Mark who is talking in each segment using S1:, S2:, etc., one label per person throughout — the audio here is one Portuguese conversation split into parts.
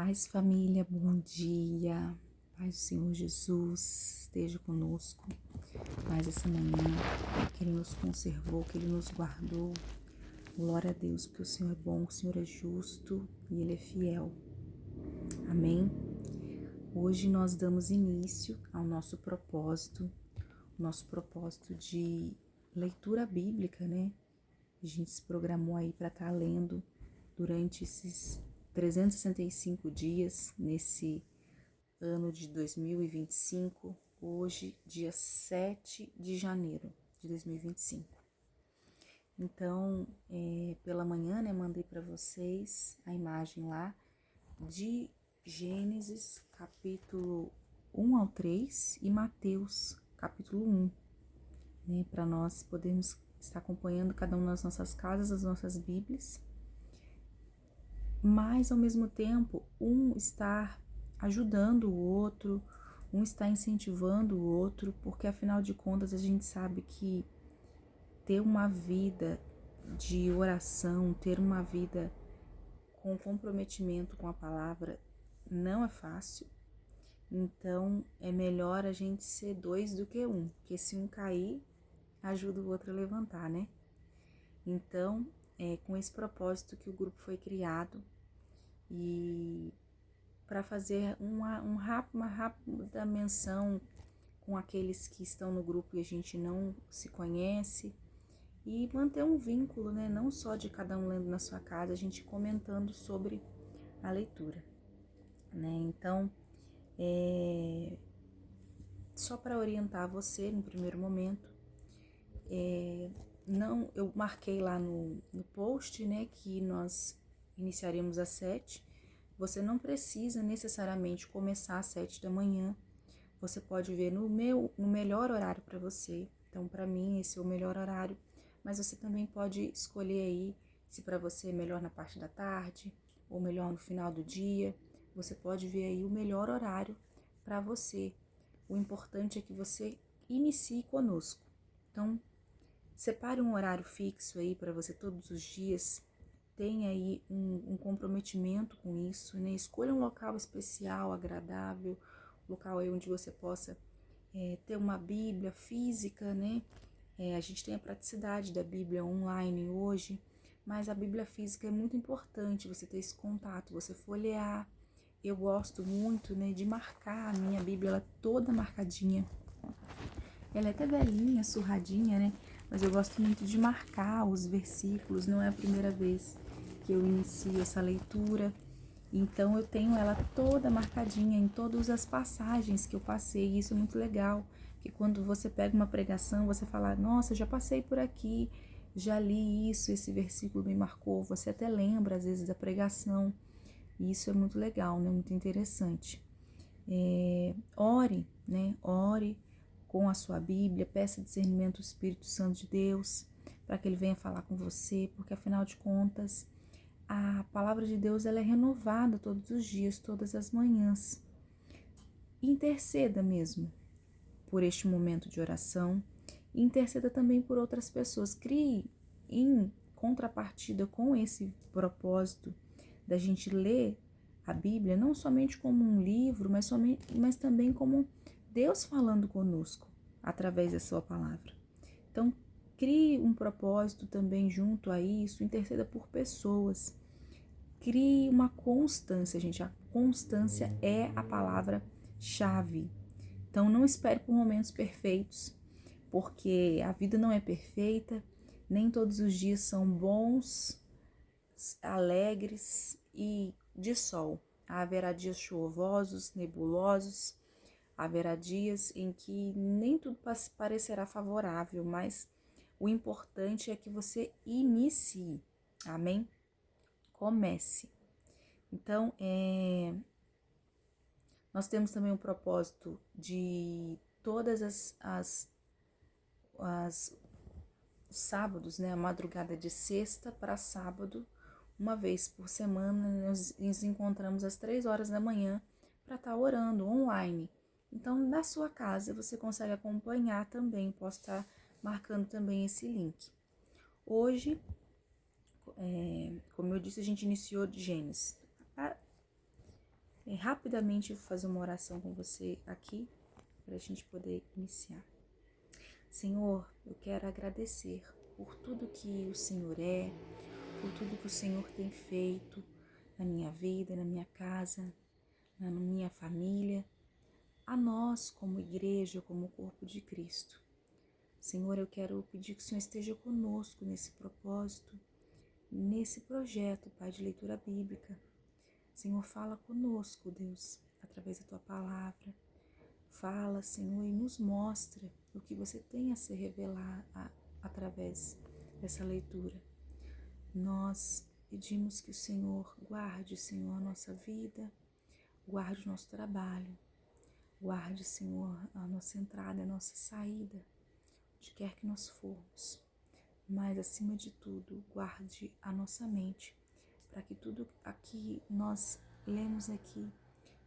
S1: Paz, família, bom dia. Paz do Senhor Jesus esteja conosco mais essa manhã, que Ele nos conservou, que Ele nos guardou. Glória a Deus, porque o Senhor é bom, o Senhor é justo e Ele é fiel. Amém? Hoje nós damos início ao nosso propósito de leitura bíblica, né? A gente se programou aí para estar lendo durante esses 365 dias nesse ano de 2025, hoje, dia 7 de janeiro de 2025. Então, pela manhã, né, mandei para vocês a imagem lá de Gênesis, capítulo 1 ao 3 e Mateus, capítulo 1, né, para nós podermos estar acompanhando cada um nas nossas casas, as nossas Bíblias, mas ao mesmo tempo um estar ajudando o outro, um está incentivando o outro, porque afinal de contas a gente sabe que ter uma vida de oração, ter uma vida com comprometimento com a palavra não é fácil. Então é melhor a gente ser dois do que um, porque se um cair, ajuda o outro a levantar, né? Então, com esse propósito que o grupo foi criado e para fazer uma rápida menção com aqueles que estão no grupo e a gente não se conhece e manter um vínculo, né? Não só de cada um lendo na sua casa, a gente comentando sobre a leitura, né? Então, só para orientar você no primeiro momento, eu marquei lá no post, né, que nós iniciaremos às 7. Você não precisa necessariamente começar às 7 da manhã. Você pode ver no melhor horário para você. Então, para mim, esse é o melhor horário. Mas você também pode escolher aí se para você é melhor na parte da tarde ou melhor no final do dia. Você pode ver aí o melhor horário para você. O importante é que você inicie conosco. Então, separe um horário fixo aí para você todos os dias. Tenha aí um comprometimento com isso, né? Escolha um local especial, agradável, local aí onde você possa ter uma Bíblia física, né? A gente tem a praticidade da Bíblia online hoje, mas a Bíblia física é muito importante, você ter esse contato, você folhear. Eu gosto muito, né, de marcar a minha Bíblia, ela é toda marcadinha. Ela é até velhinha, surradinha, né? Mas eu gosto muito de marcar os versículos, não é a primeira vez que eu inicio essa leitura. Então eu tenho ela toda marcadinha em todas as passagens que eu passei, e isso é muito legal, que quando você pega uma pregação, você fala, nossa, já passei por aqui, já li isso, esse versículo me marcou, você até lembra às vezes da pregação, e isso é muito legal, né? Muito interessante. Ore, né? Ore com a sua Bíblia, peça discernimento do Espírito Santo de Deus, para que Ele venha falar com você, porque afinal de contas, a palavra de Deus ela é renovada todos os dias, todas as manhãs. Interceda mesmo por este momento de oração, e interceda também por outras pessoas. Crie em contrapartida com esse propósito da gente ler a Bíblia, não somente como um livro, mas também como Deus falando conosco através da sua palavra. Então, crie um propósito também junto a isso, interceda por pessoas. Crie uma constância, gente. A constância é a palavra-chave. Então, não espere por momentos perfeitos, porque a vida não é perfeita, nem todos os dias são bons, alegres e de sol. Haverá dias chuvosos, nebulosos, haverá dias em que nem tudo parecerá favorável, mas o importante é que você inicie, amém? Comece. Então, nós temos também o propósito de todas as sábados, né, a madrugada de sexta para sábado, uma vez por semana, nós nos encontramos às 3 horas da manhã para estar orando online. Então, na sua casa, você consegue acompanhar também, posso estar marcando também esse link. Hoje, como eu disse, a gente iniciou de Gênesis. rapidamente fazer uma oração com você aqui, para a gente poder iniciar. Senhor, eu quero agradecer por tudo que o Senhor é, por tudo que o Senhor tem feito na minha vida, na minha casa, na minha família, a nós como igreja, como corpo de Cristo. Senhor, eu quero pedir que o Senhor esteja conosco nesse propósito, nesse projeto, Pai, de leitura bíblica. Senhor, fala conosco, Deus, através da Tua palavra. Fala, Senhor, e nos mostra o que você tem a se revelar através dessa leitura. Nós pedimos que o Senhor guarde, Senhor, a nossa vida, guarde o nosso trabalho, guarde, Senhor, a nossa entrada, a nossa saída, onde quer que nós formos. Mas, acima de tudo, guarde a nossa mente, para que tudo aqui nós lemos aqui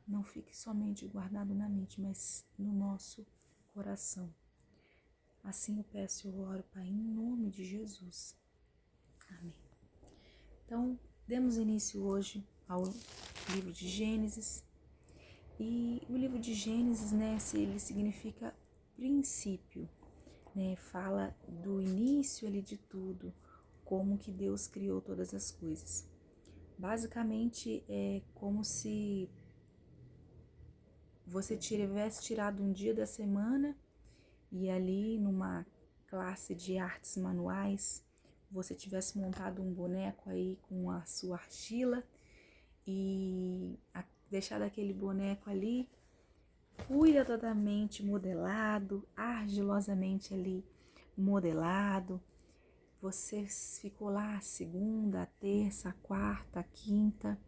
S1: não fique somente guardado na mente, mas no nosso coração. Assim eu peço e eu oro, Pai, em nome de Jesus. Amém. Então, demos início hoje ao livro de Gênesis. E o livro de Gênesis, né, ele significa princípio, né? Fala do início ali de tudo, como que Deus criou todas as coisas. Basicamente, é como se você tivesse tirado um dia da semana e ali numa classe de artes manuais, você tivesse montado um boneco aí com a sua argila e deixado aquele boneco ali cuidadosamente modelado, argilosamente ali modelado. Você ficou lá a segunda, a terça, a quarta, a quinta.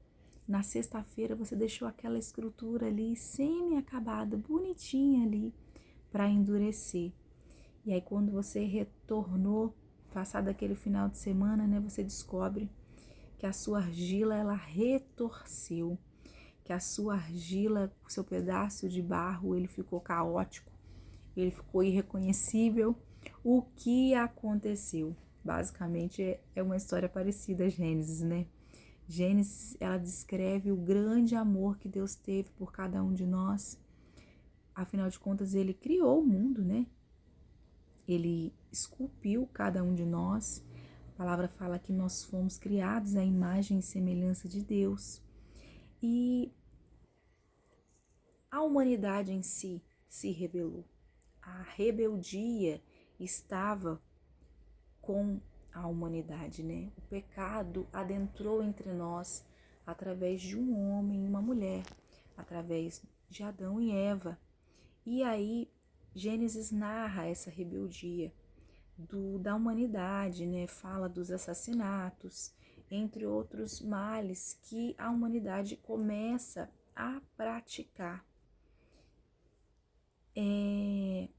S1: Na sexta-feira você deixou aquela estrutura ali semi-acabada, bonitinha ali, para endurecer. E aí quando você retornou, passado aquele final de semana, né, você descobre que a sua argila, ela retorceu, que a sua argila, o seu pedaço de barro, ele ficou caótico, ele ficou irreconhecível. O que aconteceu? Basicamente é uma história parecida a Gênesis, né? Gênesis, ela descreve o grande amor que Deus teve por cada um de nós. Afinal de contas, Ele criou o mundo, né? Ele esculpiu cada um de nós. A palavra fala que nós fomos criados à imagem e semelhança de Deus. E a humanidade em si se rebelou. A rebeldia estava com a humanidade, né? O pecado adentrou entre nós através de um homem e uma mulher, através de Adão e Eva. E aí Gênesis narra essa rebeldia da humanidade, né? Fala dos assassinatos, entre outros males que a humanidade começa a praticar. E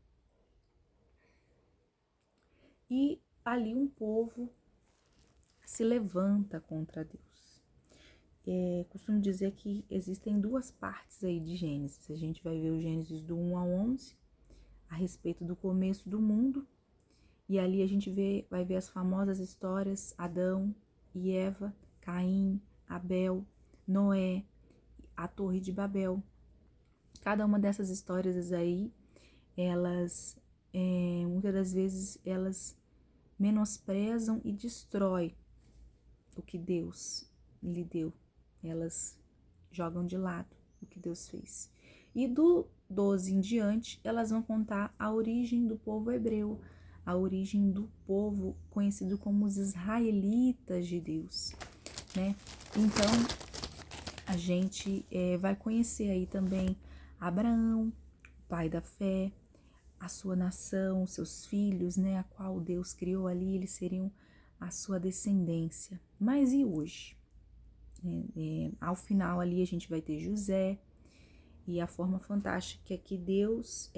S1: ali um povo se levanta contra Deus. Costumo dizer que existem duas partes aí de Gênesis. A gente vai ver o Gênesis do 1 ao 11, a respeito do começo do mundo. E ali a gente vai ver as famosas histórias Adão e Eva, Caim, Abel, Noé, a Torre de Babel. Cada uma dessas histórias aí, elas, muitas das vezes, elas menosprezam e destroem o que Deus lhe deu. Elas jogam de lado o que Deus fez. E do 12 em diante, elas vão contar a origem do povo hebreu, a origem do povo conhecido como os israelitas de Deus, né? Então, a gente vai conhecer aí também Abraão, pai da fé, a sua nação, seus filhos, né? A qual Deus criou ali, eles seriam a sua descendência. Mas e hoje? Ao final ali a gente vai ter José, e a forma fantástica é que Deus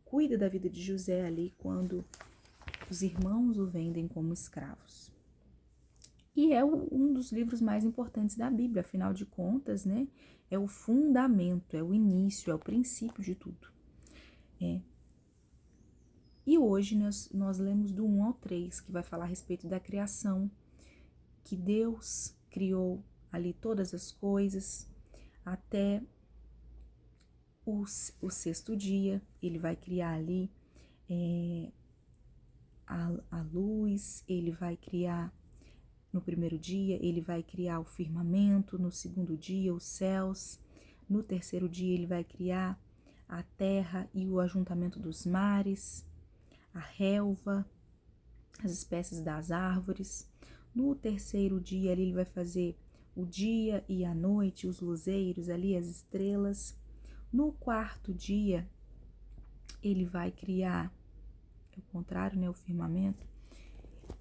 S1: cuida da vida de José ali quando os irmãos o vendem como escravos. E é um dos livros mais importantes da Bíblia, afinal de contas, né? É o fundamento, é o início, é o princípio de tudo. E hoje nós lemos do 1 ao 3, que vai falar a respeito da criação, que Deus criou ali todas as coisas. até o sexto dia. Ele vai criar ali a luz, ele vai criar no primeiro dia, ele vai criar o firmamento, no segundo dia os céus, no terceiro dia ele vai criar a terra e o ajuntamento dos mares, a relva, as espécies das árvores. No terceiro dia ali ele vai fazer o dia e a noite, os luzeiros ali, as estrelas. No quarto dia ele vai criar, é o contrário, né, o firmamento.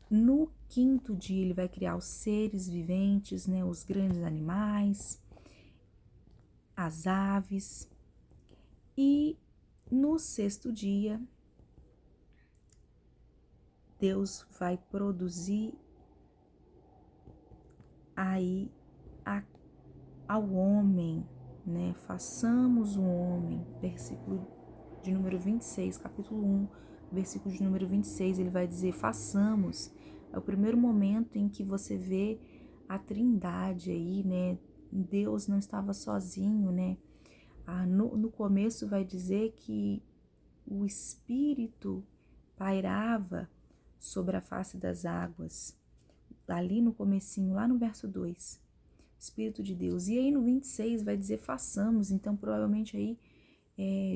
S1: No quinto dia ele vai criar os seres viventes, né, os grandes animais, as aves. E no sexto dia Deus vai produzir aí ao homem, né? Façamos o homem, versículo de número 26, capítulo 1, versículo de número 26, ele vai dizer, façamos. É o primeiro momento em que você vê a trindade aí, né? Deus não estava sozinho, né? No começo vai dizer que o Espírito pairava sobre a face das águas, ali no comecinho, lá no verso 2, Espírito de Deus. E aí no 26 vai dizer façamos, então provavelmente aí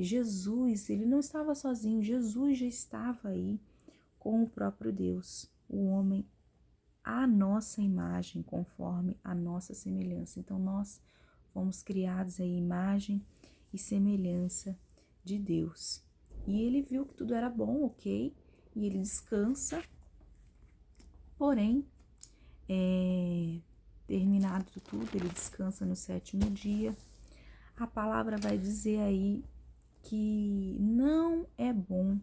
S1: Jesus, ele não estava sozinho, Jesus já estava aí com o próprio Deus, o homem à nossa imagem, conforme a nossa semelhança. Então nós fomos criados à imagem e semelhança de Deus. E ele viu que tudo era bom, ok, e ele descansa, porém, terminado tudo, ele descansa no sétimo dia. A palavra vai dizer aí que não é bom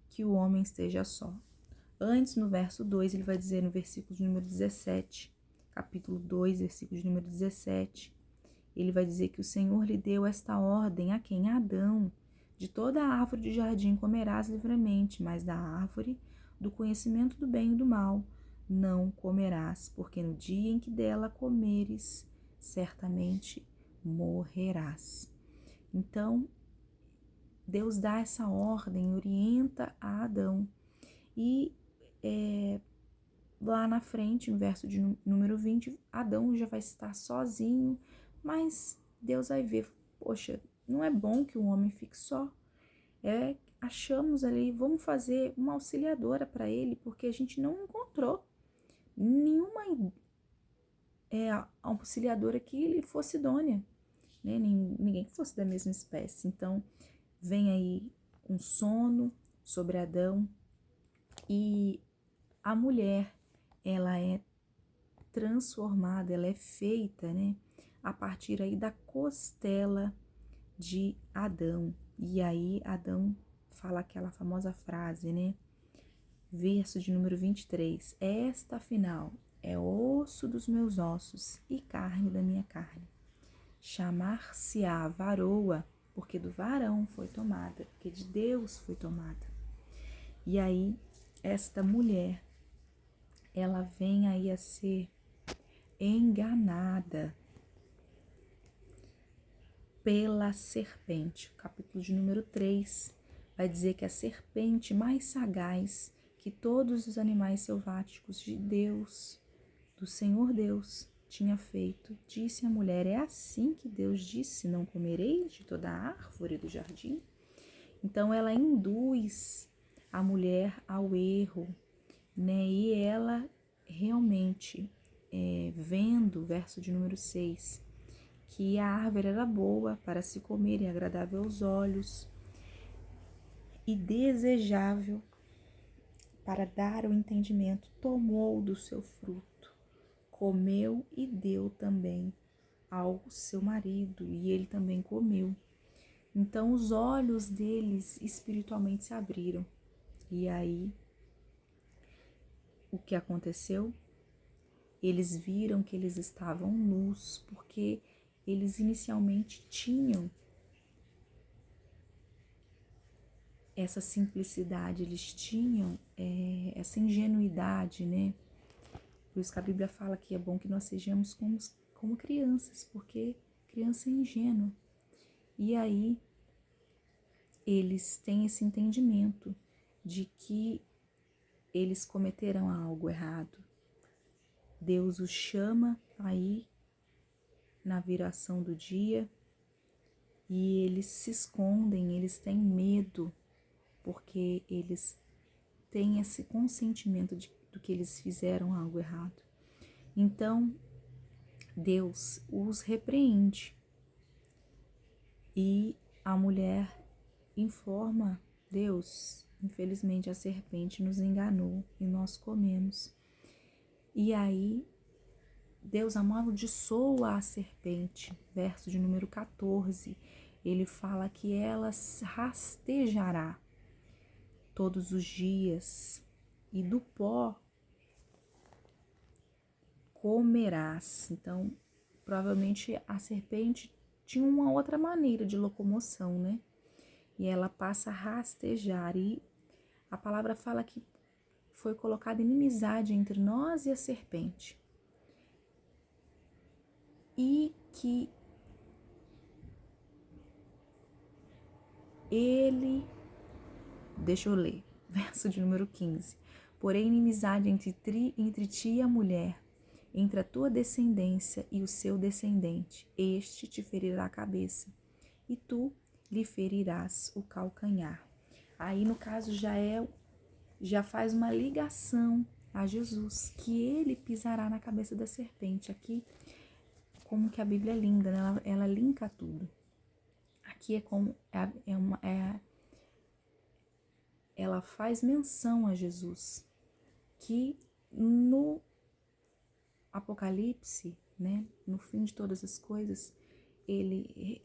S1: que o homem esteja só. Antes, no verso 2, ele vai dizer no versículo de número 17, capítulo 2, versículo de número 17, ele vai dizer que o Senhor lhe deu esta ordem a quem? A Adão. De toda a árvore do jardim comerás livremente, mas da árvore do conhecimento do bem e do mal não comerás, porque no dia em que dela comeres, certamente morrerás. Então, Deus dá essa ordem, orienta a Adão. E lá na frente, no verso de número 20, Adão já vai estar sozinho, mas Deus vai ver, poxa, não é bom que o homem fique só. Achamos ali, vamos fazer uma auxiliadora para ele, porque a gente não encontrou nenhuma auxiliadora que lhe fosse idônea, né? Ninguém que fosse da mesma espécie. Então, vem aí um sono sobre Adão e a mulher, ela é transformada, ela é feita, né, a partir aí da costela de Adão. E aí Adão fala aquela famosa frase, né, verso de número 23, esta afinal é osso dos meus ossos e carne da minha carne. Chamar-se-á varoa, porque do varão foi tomada, porque de Deus foi tomada. E aí esta mulher, ela vem aí a ser enganada pela serpente. O capítulo de número 3 vai dizer que a serpente mais sagaz que todos os animais selváticos de Deus, do Senhor Deus, tinha feito, disse à mulher, é assim que Deus disse, não comereis de toda a árvore do jardim? Então ela induz a mulher ao erro, né? E ela realmente, vendo, verso de número 6, que a árvore era boa para se comer e agradável aos olhos e desejável para dar o entendimento, tomou do seu fruto, comeu e deu também ao seu marido, e ele também comeu. Então os olhos deles espiritualmente se abriram. E aí, o que aconteceu? Eles viram que eles estavam nus, porque eles inicialmente tinham essa simplicidade, eles tinham essa ingenuidade, né? Por isso que a Bíblia fala que é bom que nós sejamos como crianças, porque criança é ingênua. E aí eles têm esse entendimento de que eles cometerão algo errado. Deus os chama aí na viração do dia e eles se escondem, eles têm medo, porque eles têm esse consentimento do que eles fizeram algo errado. Então, Deus os repreende e a mulher informa Deus, infelizmente a serpente nos enganou e nós comemos. E aí Deus amaldiçoa a serpente, verso de número 14. Ele fala que ela rastejará todos os dias e do pó comerás. Então, provavelmente a serpente tinha uma outra maneira de locomoção, né? E ela passa a rastejar. E a palavra fala que foi colocada inimizade entre nós e a serpente. E que ele, deixa eu ler, verso de número 15. Porém, inimizade entre ti e a mulher, entre a tua descendência e o seu descendente. Este te ferirá a cabeça, e tu lhe ferirás o calcanhar. Aí, no caso, já faz uma ligação a Jesus, que ele pisará na cabeça da serpente. Aqui, como que a Bíblia é linda, né? Ela linka tudo. Aqui ela faz menção a Jesus, que no Apocalipse, né, no fim de todas as coisas, ele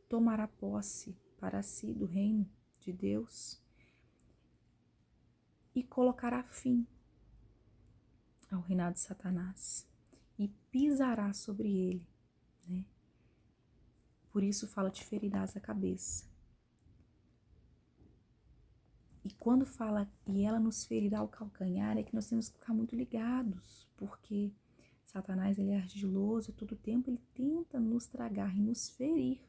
S1: tomará posse para si do reino de Deus e colocará fim ao reinado de Satanás e pisará sobre ele, né? Por isso fala te ferirás a cabeça. E quando fala e ela nos ferirá o calcanhar, é que nós temos que ficar muito ligados, porque Satanás, ele é ardiloso, todo tempo ele tenta nos tragar e nos ferir,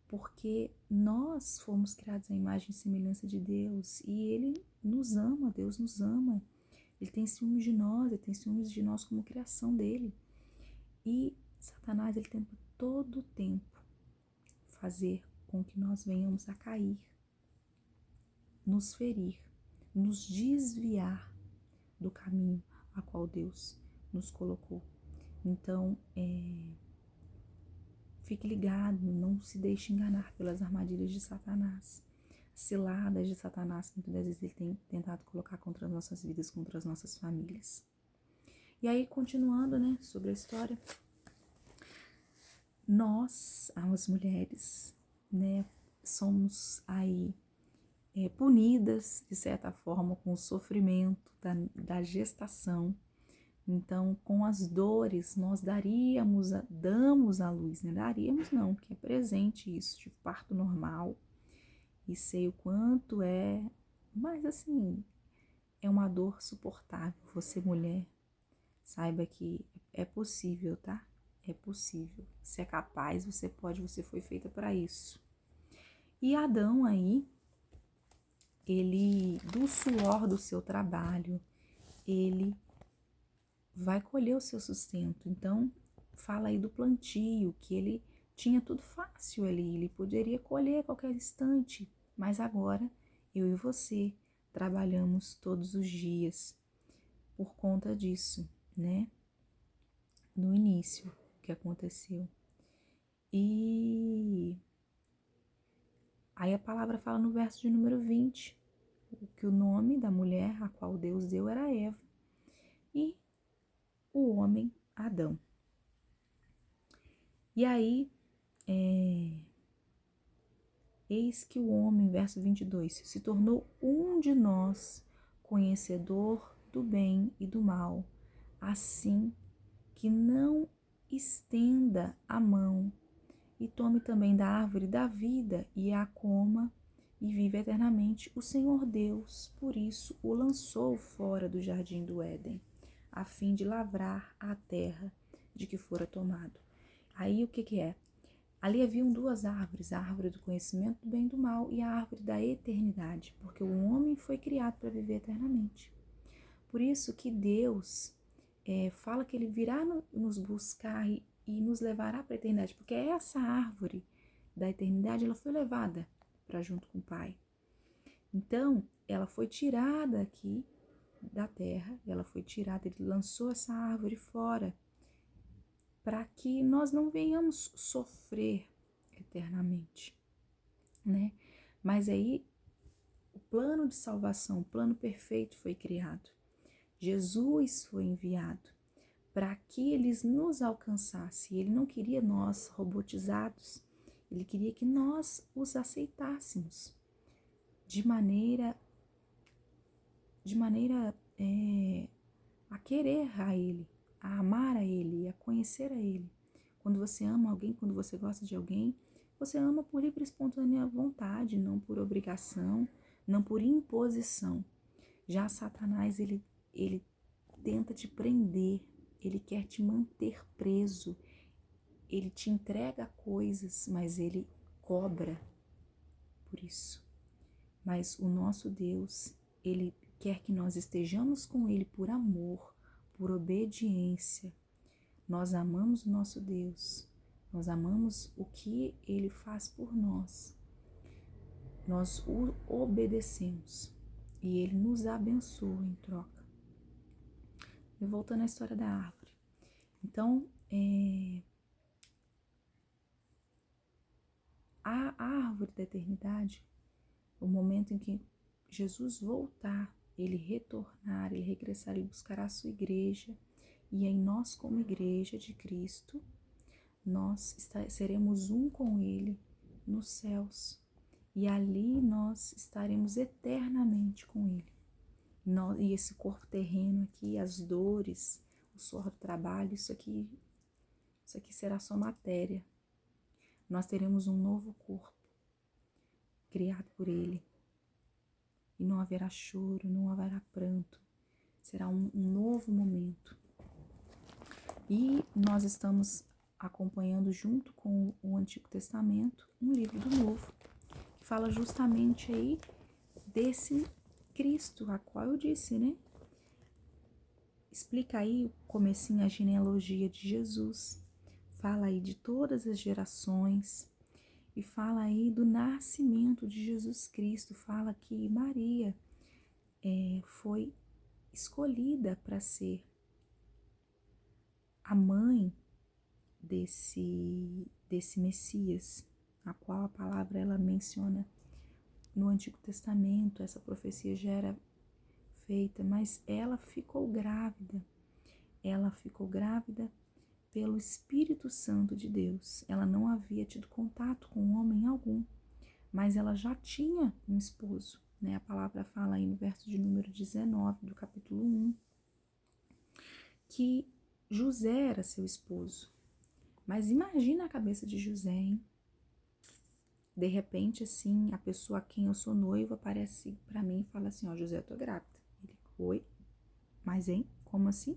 S1: porque nós fomos criados à imagem e semelhança de Deus e ele nos ama, Deus nos ama, ele tem ciúmes de nós, ele tem ciúmes de nós como criação dele. E Satanás, ele tenta todo o tempo fazer com que nós venhamos a cair, nos ferir, nos desviar do caminho a qual Deus nos colocou. Então, fique ligado, não se deixe enganar pelas armadilhas de Satanás, ciladas de Satanás, que muitas vezes ele tem tentado colocar contra as nossas vidas, contra as nossas famílias. E aí, continuando, né, sobre a história, nós, as mulheres, né, somos aí punidas, de certa forma, com o sofrimento da gestação. Então, com as dores, nós damos à luz, né? Daríamos não, que é presente isso, de parto normal, e sei o quanto mas assim, é uma dor suportável. Você, mulher, saiba que é possível, tá? É possível. Você é capaz, você pode, você foi feita para isso. E Adão aí, ele, do suor do seu trabalho, ele vai colher o seu sustento. Então, fala aí do plantio, que ele tinha tudo fácil ali, ele poderia colher a qualquer instante, mas agora eu e você trabalhamos todos os dias por conta disso, né? No início que aconteceu. E aí a palavra fala no verso de número 20, que o nome da mulher a qual Deus deu era Eva e o homem Adão. E aí, eis que o homem, verso 22, se tornou um de nós, conhecedor do bem e do mal, assim que não estenda a mão e tome também da árvore da vida e a coma e vive eternamente. O Senhor Deus, por isso, o lançou fora do jardim do Éden. a fim de lavrar a terra de que fora tomado. Aí o que é? Ali haviam duas árvores, a árvore do conhecimento do bem e do mal e a árvore da eternidade, porque o homem foi criado para viver eternamente. Por isso que Deus fala que ele virá nos buscar e nos levará para a eternidade, porque essa árvore da eternidade ela foi levada para junto com o Pai. Então, ela foi tirada aqui da terra, ela foi tirada, ele lançou essa árvore fora, para que nós não venhamos sofrer eternamente, né? Mas aí o plano de salvação, o plano perfeito foi criado. Jesus foi enviado para que ele nos alcançasse. Ele não queria nós robotizados, ele queria que nós os aceitássemos de maneira a querer a ele, a amar a ele, a conhecer a ele. Quando você ama alguém, quando você gosta de alguém, você ama por livre e espontânea vontade, não por obrigação, não por imposição. Já Satanás, ele tenta te prender, ele quer te manter preso, ele te entrega coisas, mas ele cobra por isso. Mas o nosso Deus, ele quer que nós estejamos com ele por amor, por obediência. Nós amamos o nosso Deus, nós amamos o que ele faz por nós. Nós o obedecemos e ele nos abençoa em troca. E voltando à história da árvore. Então, a árvore da eternidade, o momento em que Jesus voltar, ele retornar, ele regressar, ele buscará a sua igreja, e aí nós, como igreja de Cristo, nós seremos um com ele nos céus, e ali nós estaremos eternamente com ele. E esse corpo terreno aqui, as dores, o suor do trabalho, isso aqui será só matéria. Nós teremos um novo corpo, criado por ele. E não haverá choro, não haverá pranto. Será um novo momento. E nós estamos acompanhando junto com o Antigo Testamento um livro do Novo, que fala justamente aí desse Cristo, a qual eu disse, né? Explica aí o comecinho, a genealogia de Jesus. Fala aí de todas as gerações e fala aí do nascimento de Jesus Cristo. Fala que Maria foi escolhida para ser a mãe desse Messias, a qual a palavra ela menciona no Antigo Testamento. Essa profecia já era feita, mas ela ficou grávida. Ela ficou grávida pelo Espírito Santo de Deus. Ela não havia tido contato com homem algum, mas ela já tinha um esposo, né? A palavra fala aí no verso de número 19 do capítulo 1, que José era seu esposo. Mas imagina a cabeça de José, hein? De repente, assim, a pessoa a quem eu sou noiva aparece para mim e fala assim, ó, José, eu tô grávida. Ele, oi? Mas, hein? Como assim?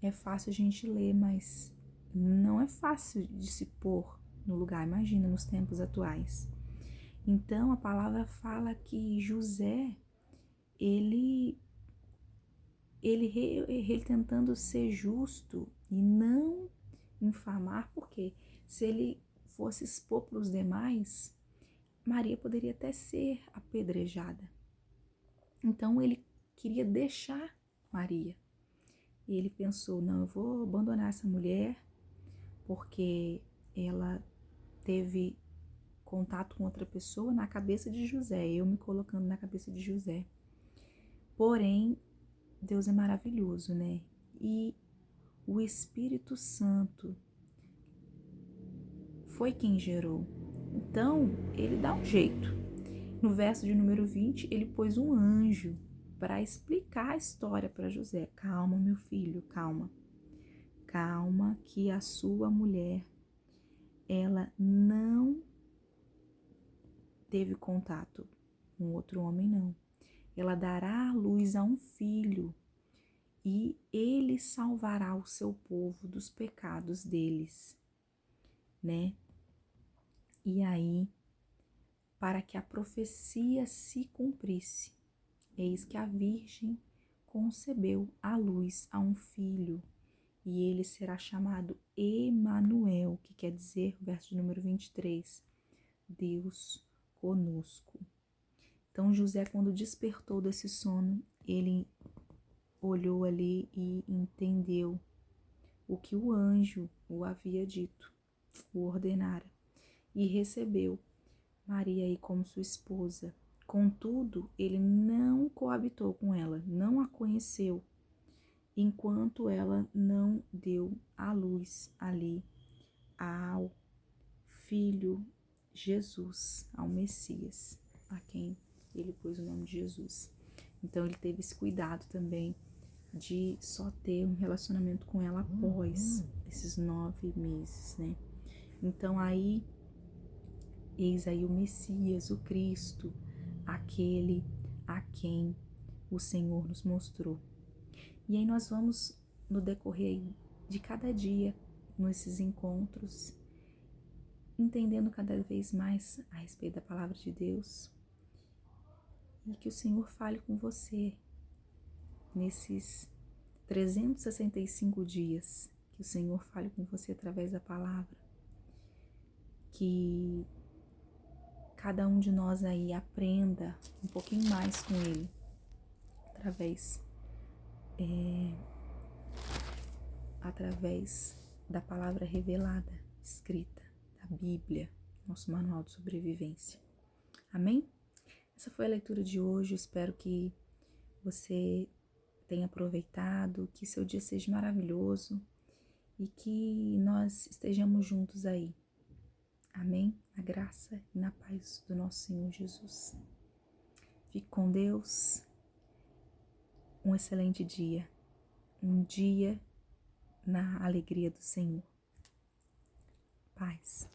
S1: É fácil a gente ler, mas não é fácil de se pôr no lugar, imagina, nos tempos atuais. Então, a palavra fala que José, ele tentando ser justo e não infamar, porque se ele fosse expor para os demais, Maria poderia até ser apedrejada. Então, ele queria deixar Maria. E ele pensou, não, eu vou abandonar essa mulher porque ela teve contato com outra pessoa na cabeça de José, eu me colocando na cabeça de José. Porém, Deus é maravilhoso, né? E o Espírito Santo foi quem gerou. Então, ele dá um jeito. No verso de número 20, ele pôs um anjo para explicar a história para José. Calma, meu filho, calma. Calma, que a sua mulher, ela não teve contato com outro homem, não. Ela dará à luz a um filho e ele salvará o seu povo dos pecados deles, né? E aí, para que a profecia se cumprisse, eis que a Virgem concebeu à luz a um filho, e ele será chamado Emanuel, que quer dizer, verso de número 23, Deus conosco. Então José, quando despertou desse sono, ele olhou ali e entendeu o que o anjo o havia dito, o ordenara, e recebeu Maria aí como sua esposa. Contudo, ele não coabitou com ela, não a conheceu, enquanto ela não deu à luz ali ao filho Jesus, ao Messias, a quem ele pôs o nome de Jesus. Então ele teve esse cuidado também de só ter um relacionamento com ela após esses 9 meses, né? Então aí, eis aí o Messias, o Cristo, aquele a quem o Senhor nos mostrou. E aí nós vamos, no decorrer de cada dia, nesses encontros, entendendo cada vez mais a respeito da palavra de Deus, e que o Senhor fale com você nesses 365 dias, que o Senhor fale com você através da palavra, que cada um de nós aí aprenda um pouquinho mais com Ele, através da palavra revelada, escrita, da Bíblia, nosso manual de sobrevivência. Amém? Essa foi a leitura de hoje, espero que você tenha aproveitado, que seu dia seja maravilhoso e que nós estejamos juntos aí. Amém? Na graça e na paz do nosso Senhor Jesus. Fique com Deus. Um excelente dia. Um dia na alegria do Senhor. Paz.